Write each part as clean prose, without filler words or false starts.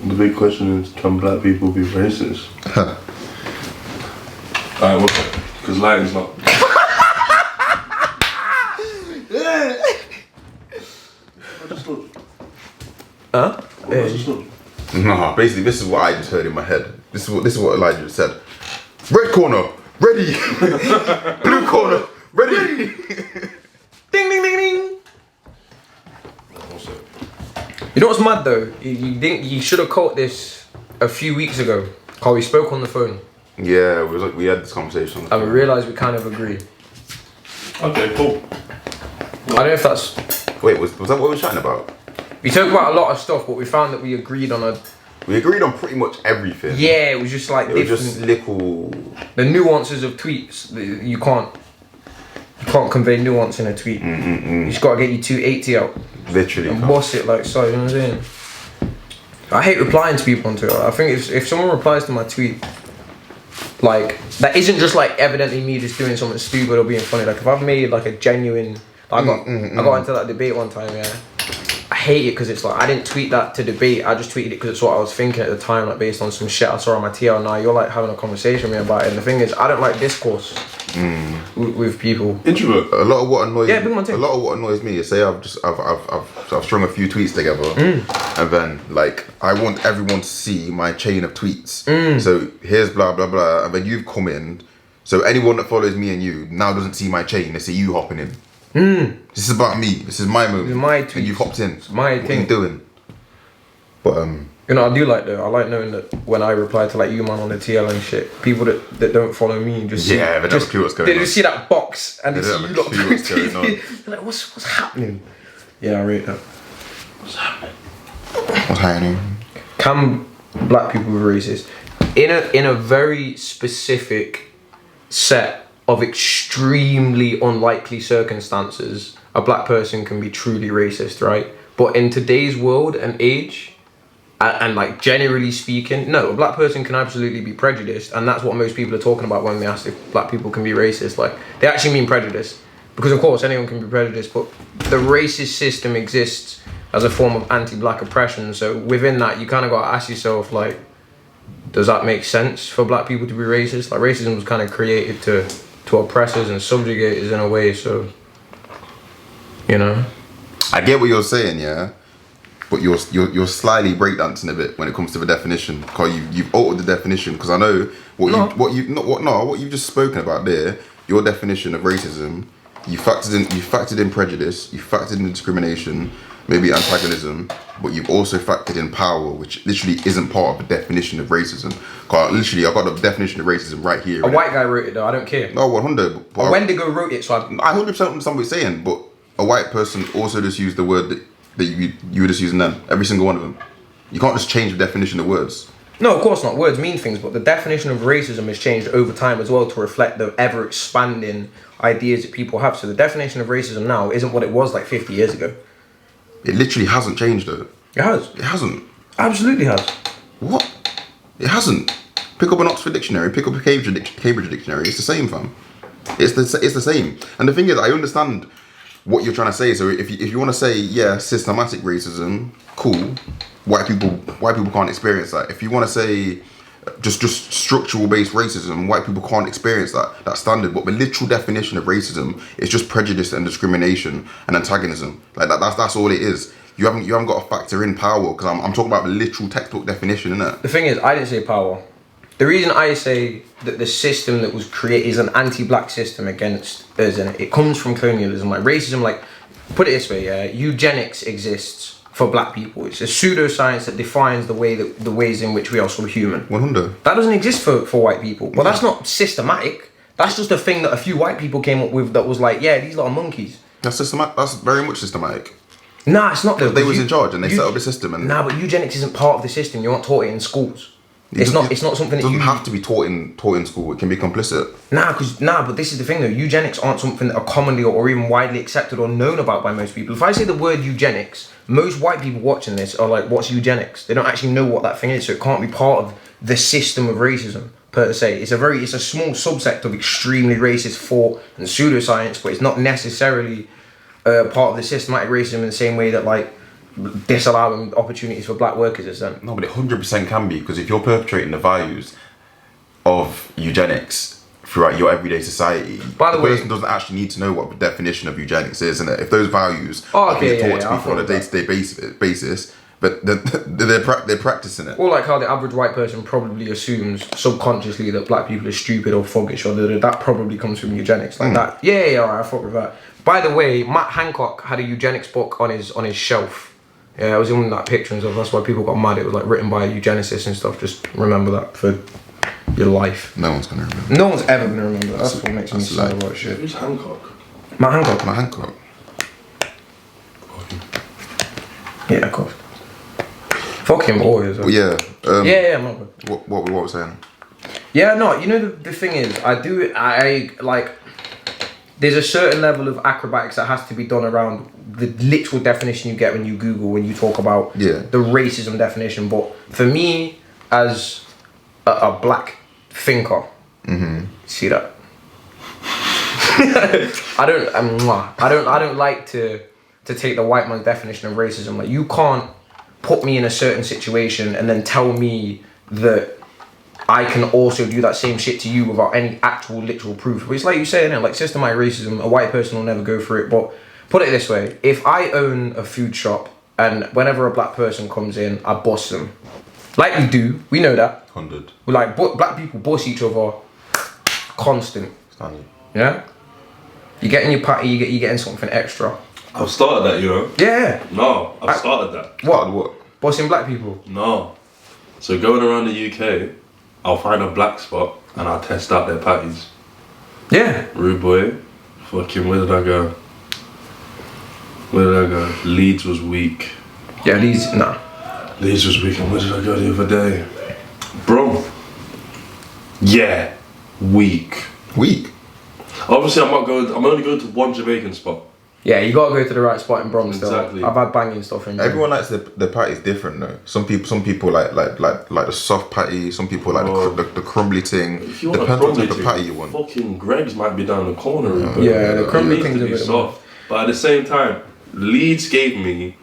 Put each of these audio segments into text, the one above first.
The big question is, can black people be racist? Alright, what's that? Because lighting's not. I just thought. Huh? I just thought. Nah, basically this is what I just heard in my head. This is what Elijah said. Red corner, ready. Blue corner, ready. Ding, ding, ding, ding. What's up? You know what's mad though? You should have caught this a few weeks ago. How we spoke on the phone. Yeah, it was like we had this conversation. And we realised we kind of agree. Okay, cool. I don't know if that's... Wait, was that what we were chatting about? We talked about a lot of stuff, but we found that we agreed on a... We agreed on pretty much everything. Yeah, it was just like It was different... just little... The nuances of tweets. You can't convey nuance in a tweet. You just gotta get your 280 out. Literally. And boss it like so, you know what I'm saying? I hate replying to people on Twitter. I think if someone replies to my tweet, like, that isn't just like evidently me just doing something stupid or being funny. Like if I've made like a genuine... I got into that debate one time, yeah. I hate it because it's like, I didn't tweet that to debate, I just tweeted it because it's what I was thinking at the time, like based on some shit I saw on my TL. Now you're like having a conversation with me about it, and the thing is, I don't like discourse with people. Introvert. A lot of what annoys me is say I've strung a few tweets together, and then like I want everyone to see my chain of tweets. So here's blah blah blah, and then you've come in. So anyone that follows me and you now doesn't see my chain. They see you hopping in. This is about me. This is my moment. It's my tweets. And you've hopped in. It's my what thing. are you doing? But you know, I do like though. I like knowing that when I reply to like you man on the TL and shit, people that don't follow me just see, they don't have a clue what's going on. They just see that box and they see you lot. What's going on. They're like, what's happening? Yeah, I rate that. What's happening? What's happening? Can black people be racist? In a very specific set of extremely unlikely circumstances, a black person can be truly racist, right? But in today's world and age, and like generally speaking, no, a black person can absolutely be prejudiced, and that's what most people are talking about when they ask if black people can be racist. Like, they actually mean prejudice, because of course anyone can be prejudiced, but the racist system exists as a form of anti-black oppression. So within that, you kind of got to ask yourself, like, does that make sense for black people to be racist? Like, racism was kind of created to oppressors and subjugators in a way, so, you know. I get what you're saying, yeah, but you're slightly breakdancing a bit when it comes to the definition, because you've altered the definition. Because I know what you've just spoken about there. Your definition of racism, you factored in prejudice, you factored in discrimination, maybe antagonism, but you've also factored in power, which literally isn't part of the definition of racism. Cause literally, I got the definition of racism right here. A white guy wrote it though, I don't care. No, 100. A Wendigo wrote it, so I 100% understand what you're saying, but a white person also just used the word that you were just using then. Every single one of them. You can't just change the definition of words. No, of course not. Words mean things, but the definition of racism has changed over time as well to reflect the ever-expanding ideas that people have. So the definition of racism now isn't what it was like 50 years ago. It literally hasn't changed though. It has. It hasn't. Absolutely has. What? It hasn't. Pick up an Oxford dictionary, pick up a Cambridge dictionary. It's the same, fam. It's the same. And the thing is, I understand what you're trying to say. So if you want to say, yeah, systematic racism, cool. White people can't experience that. If you want to say just structural based racism, white people can't experience that standard. But the literal definition of racism is just prejudice and discrimination and antagonism. Like that's all it is. You haven't got to factor in power, because I'm talking about the literal textbook definition, innit? The thing is, I didn't say power. The reason I say that the system that was created is an anti-black system against us, and it comes from colonialism. Like racism, like, put it this way, yeah, eugenics exists for black people. It's a pseudoscience that defines the ways in which we are sort of human. 100. That doesn't exist for white people. Well, that's not systematic. That's just a thing that a few white people came up with that was like, yeah, these lot are monkeys. That's systematic. That's very much systematic. Nah, it's not though. They was in charge and they set up the system. And nah, but eugenics isn't part of the system. You aren't taught it in schools. It's not something that doesn't have to be taught in school. It can be complicit. But this is the thing though. Eugenics aren't something that are commonly or even widely accepted or known about by most people. If I say the word eugenics, most white people watching this are like, what's eugenics? They don't actually know what that thing is, so it can't be part of the system of racism per se. It's a small subsect of extremely racist thought and pseudoscience, but it's not necessarily part of the systematic racism in the same way that, like, disallowing opportunities for black workers is then. No, but it 100% can be, because if you're perpetrating the values of eugenics throughout your everyday society, By the way, person doesn't actually need to know what the definition of eugenics is, isn't it? If those values Oh, are okay, being yeah, taught yeah, to I people on a thought day-to-day basis, but they're practicing it. Or like how the average white person probably assumes subconsciously that black people are stupid or foggish, or that probably comes from eugenics. Like that. Yeah, alright, I fuck with that. By the way, Matt Hancock had a eugenics book on his shelf. Yeah, it was in that picture and stuff. That's why people got mad. It was like written by a eugenicist and stuff. Just remember that for your life. No one's gonna remember. No one's ever gonna remember that. That's what makes me sad about shit. Who's Hancock? Matt Hancock. Matt Hancock. Yeah, of course. Fucking boys. But yeah. Yeah, my bad. What was saying? Yeah, no, you know the thing is, I like, there's a certain level of acrobatics that has to be done around the literal definition you get when you Google, when you talk about the racism definition. But for me, as a black thinker, see that? I don't like to take the white man's definition of racism. Like, you can't put me in a certain situation and then tell me that I can also do that same shit to you without any actual literal proof. But it's like you say, innit? Like, systematic racism, a white person will never go for it. But put it this way, if I own a food shop and whenever a black person comes in, I boss them. Like we do, we know that. 100. We like, black people boss each other constant. Standard. Yeah? You getting your patty, you getting something extra. I've started that, you know. Yeah. No, I've started that. What? Bossing black people? No. So going around the UK, I'll find a black spot and I'll test out their patties. Yeah. Rude boy. Fucking, where did I go? Leeds was weak. Yeah, Leeds was weak, and where did I go the other day? Bro. Yeah. Weak. Obviously, I'm only going to one Jamaican spot. Yeah, you gotta go to the right spot in Brom still. Exactly. I've had banging stuff in Brom. Everyone likes the patties different though. Some people like the soft patty. Some people like the crumbly thing. If you want Depends a what crumbly type of patty you want. Fucking Greg's might be down the corner. Yeah, the crumbly thing's a be bit soft. But at the same time, Leeds gave me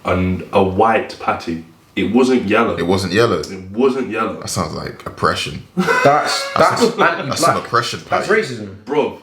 a white patty. It wasn't yellow. It wasn't yellow. That sounds like oppression. That's anti-black. That's an oppression patty. That's racism. Bro.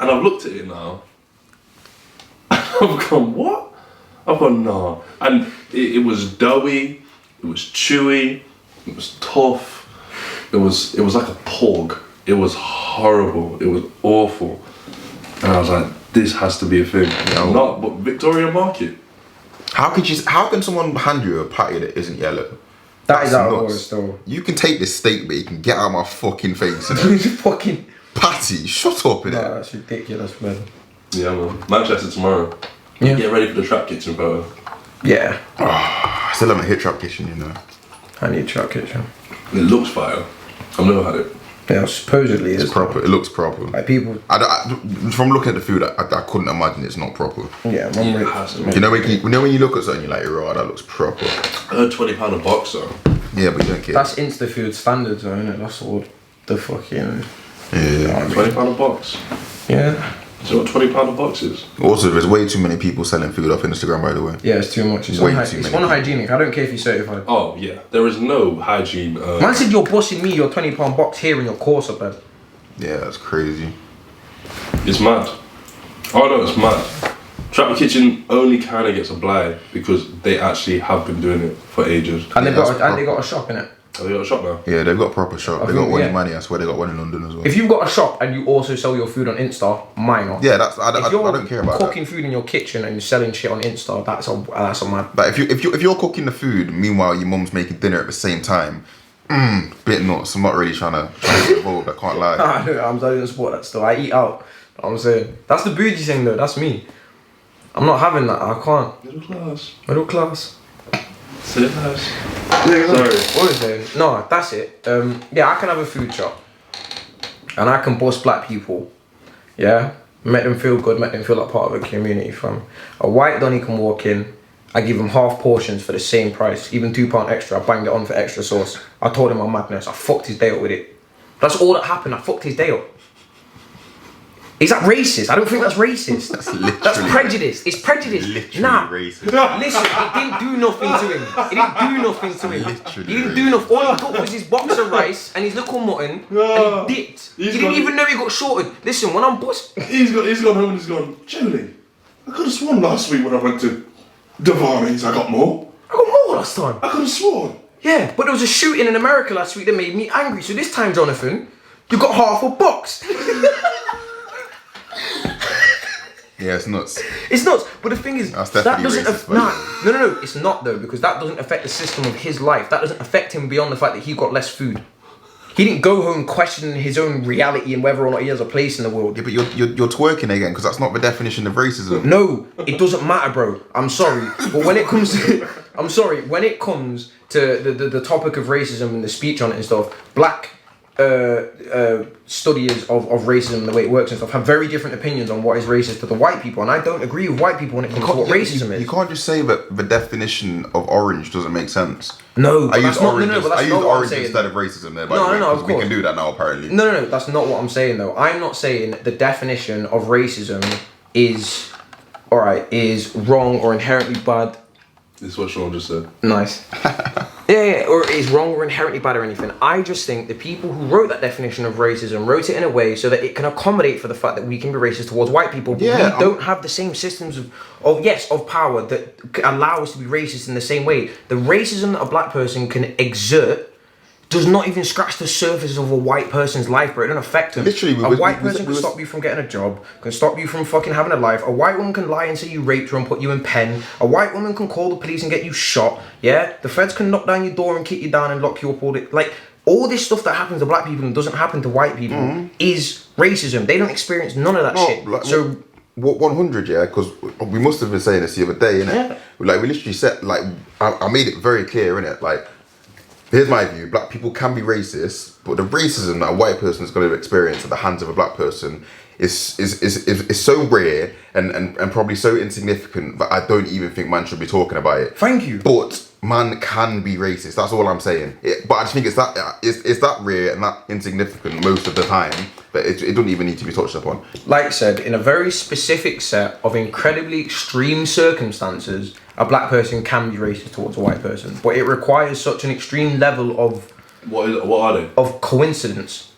And I've looked at it now. I've gone, what? I've gone, nah. And it was doughy, it was chewy, it was tough. It was like a porg. It was horrible. It was awful. And I was like, this has to be a thing. Not, but Victoria Market. How can someone hand you a patty that isn't yellow? That is out of nuts. order still. You can take this steak, but you can get out of my fucking face. You know? Fucking Patty, shut up, innit? nah, that's ridiculous, man. Yeah, man. Manchester tomorrow. Yeah. Get ready for the trap kitchen photo. Yeah. I still haven't hit trap kitchen, you know. I need trap kitchen. It looks fire. I've never had it. Yeah, supposedly It's it's proper. It looks proper. like people. From looking at the food, I couldn't imagine it's not proper. Yeah, It has to be. You know when you look at something, you're like, right, that looks proper. I heard £20 a box though. Yeah, but you don't care. That's Insta food standards, though, isn't it? That's all the fucking. Yeah. £20 a box. Yeah. Do you know what £20 a box is? Also, there's way too many people selling food off Instagram, by the way. Yeah, it's too much. It's Way too it's many. unhygienic. I don't care if you're certified. Oh yeah, there is no hygiene. Man said you're bossing me your £20 box here in your course up there. Yeah, that's crazy. It's mad. Oh no, it's mad. Trap Kitchen only kind of gets a blight because they actually have been doing it for ages. And Yeah, they got that's they got a shop in it. Have they got a shop now? Yeah, they've got a proper shop. They think, got one yeah. in Manny. I swear they got one in London as well. If you've got a shop and you also sell your food on Insta, minor. Yeah, that's I If you're don't care about cooking that. food in your kitchen and you're selling shit on Insta, that's a mad. But if you're cooking the food, meanwhile your mum's making dinner at the same time, bit nuts. I'm not really trying to get involved. I can't lie. I'm sorry to support that still. I eat out. I'm saying that's the bougie thing though. That's me. I'm not having that. I can't. Middle class. Middle class. Sit house. Sorry. Sorry. What was it? No, that's it. Yeah, I can have a food shop, and I can boss black people. Yeah, make them feel good, make them feel like part of a community. From a white Donny can walk in, I give him half portions for the same price, even £2 extra. I banged it on for extra sauce. I told him I'm madness. I fucked his day up with it. That's all that happened. I fucked his day up. Is that racist? I don't think that's racist. That's prejudice. It's prejudice. Racist. Listen, it didn't do nothing to him. It didn't do nothing to him. He didn't do nothing. All he got was his box of rice and his little mutton, and he dipped. He didn't even know he got shorted. Listen, when I'm boss... He's gone home and he's gone, Julie, I could have sworn last week when I went to Devarnie's I got more. I got more last time. I could have sworn. Yeah, but there was a shooting in America last week that made me angry. So this time, Jonathan, you got half a box. Yeah, it's nuts. It's nuts. But the thing is, That's that definitely doesn't... racist, No, it's not though, because that doesn't affect the system of his life. That doesn't affect him beyond the fact that he got less food. He didn't go home questioning his own reality and whether or not he has a place in the world. Yeah, but you're twerking again, because that's not the definition of racism. No, it doesn't matter, bro. I'm sorry. But when it comes to... I'm sorry. When it comes to the topic of racism and the speech on it and stuff, black studiers of racism and the way it works and stuff have very different opinions on what is racist to the white people, and I don't agree with white people when it comes to what racism is. You can't just say that the definition of orange doesn't make sense. No, I use orange orange instead of racism there, by the way, of because we can do that now apparently. No, that's not what I'm saying though. I'm not saying the definition of racism is wrong or inherently bad. This is what Sean just said. Nice. Yeah, or is wrong or inherently bad or anything. I just think the people who wrote that definition of racism wrote it in a way so that it can accommodate for the fact that we can be racist towards white people, but we don't have the same systems of power that allow us to be racist in the same way. The racism that a black person can exert does not even scratch the surface of a white person's life, bro. It doesn't affect them. Literally, a white person can stop you from getting a job, can stop you from fucking having a life. A white woman can lie and say you raped her and put you in pen. A white woman can call the police and get you shot. Yeah, the feds can knock down your door and kick you down and lock you up all this stuff that happens to black people and doesn't happen to white people is racism. They don't experience none of that shit. So. What 100, yeah, because we must have been saying this the other day, innit? Yeah. Like, we literally said, like, I made it very clear, innit? Like, here's my view: black people can be racist, but the racism that a white person is going to experience at the hands of a black person is so rare and probably so insignificant that I don't even think man should be talking about it. Thank you. But man can be racist. That's all I'm saying. But I just think it's that rare and that insignificant most of the time that it doesn't even need to be touched upon. Like I said, in a very specific set of incredibly extreme circumstances, a black person can be racist towards a white person, but it requires such an extreme level of What are they? of coincidence.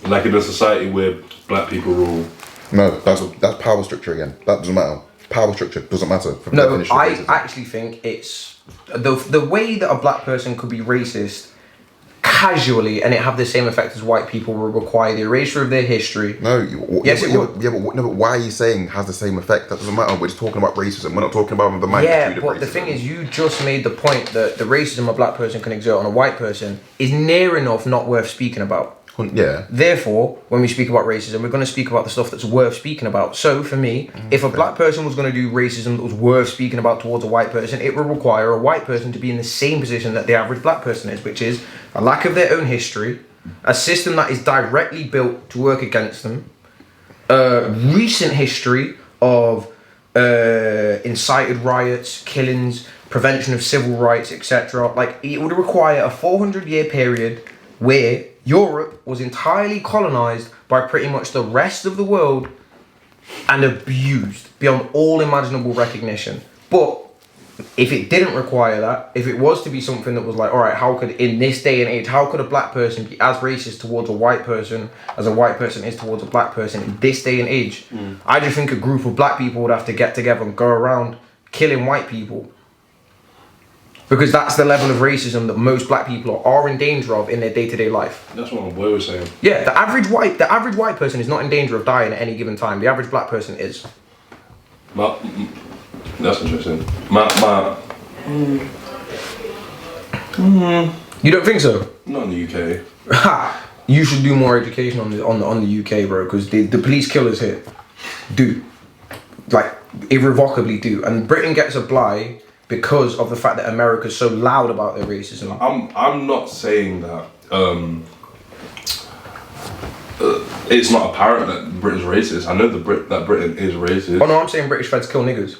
Like in a society where black people rule. No, that's power structure again. That doesn't matter. Power structure doesn't matter. For the No, definition of I racism. actually think it's the way that a black person could be racist casually and it have the same effect as white people will require the erasure of their history. No, Yes, it would. but why are you saying has the same effect? That doesn't matter. We're just talking about racism. We're not talking about the magnitude Yeah, of but racism. the thing is, you just made the point that the racism a black person can exert on a white person is near enough not worth speaking about. Yeah. Therefore, when we speak about racism, we're going to speak about the stuff that's worth speaking about. So, for me, if a black person was going to do racism that was worth speaking about towards a white person, it would require a white person to be in the same position that the average black person is, which is a lack of their own history, a system that is directly built to work against them, recent history of incited riots, killings, prevention of civil rights, etc. Like, it would require a 400-year period where Europe was entirely colonized by pretty much the rest of the world and abused beyond all imaginable recognition. But if it didn't require that, if it was to be something that was like, all right, how could, in this day and age, how could a black person be as racist towards a white person as a white person is towards a black person in this day and age? I just think a group of black people would have to get together and go around killing white people. Because that's the level of racism that most black people are in danger of in their day-to-day life. That's what my boy was saying. Yeah, the average white person is not in danger of dying at any given time. The average black person is. That's interesting. You don't think so? Not in the UK. Ha! You should do more education on the UK, bro, because the police killers here do, like, irrevocably do, and Britain gets a bly because of the fact that America's so loud about their racism. I'm not saying that it's not apparent that Britain's racist. I know that Britain is racist. Oh no, I'm saying British feds kill niggers.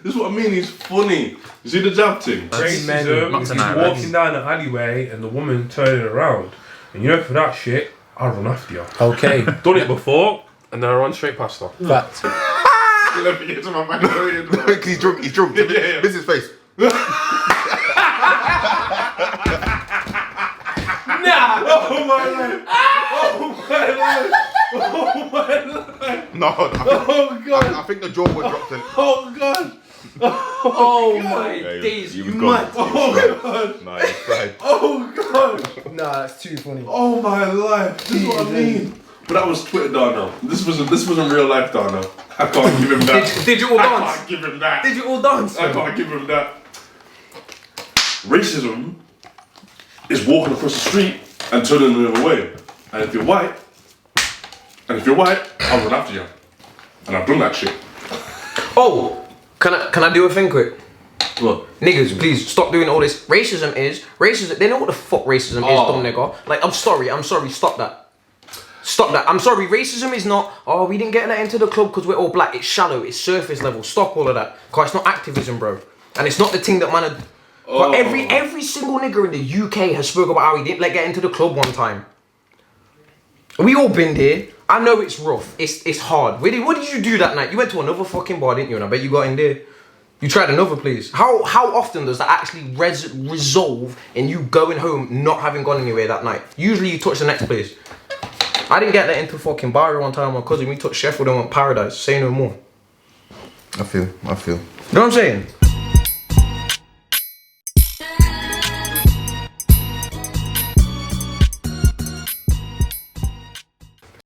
This is what I mean, he's funny. You see the jab thing? Racism is walking down the alleyway and the woman turning around. And you know, for that shit, I'll run after you. Okay. Done it before, and then I run straight past her. Fact. Let me get to my macaroni. Because he's drunk. Yeah. This is his face. Nah! Oh my life! Oh my life! No, Oh god! I think the jaw was dropped in. Oh god! Oh my days, you mad. Oh god! No, he's fried. Oh god! Nah, that's too funny. Oh my life! This is what I mean. But that was Twitter, Darnelle. This wasn't real life, Darnelle. I can't give him that. Digital I dance. can't give him that. Digital dance. I can't give him that. Racism is walking across the street and turning the other way. And if you're white, I'll run after you. And I've done that shit. Oh, can I do a thing quick? Look. Niggas, please stop doing all this. Racism. They know what the fuck racism is, dumb nigga. Like, I'm sorry, stop that. Stop that. I'm sorry, racism is not, oh, we didn't get let into the club because we're all black. It's shallow, it's surface level. Stop all of that. Because it's not activism, bro. And it's not the thing that man. But every single nigger in the UK has spoke about how he didn't let get into the club one time. We all been there. I know it's rough. It's hard. What did you do that night? You went to another fucking bar, didn't you? And I bet you got in there. You tried another place. How often does that actually resolve in you going home not having gone anywhere that night? Usually you touch the next place. I didn't get that into fucking Barry one time. My cousin, we touched Sheffield and went Paradise. Say no more. I feel. You know what I'm saying?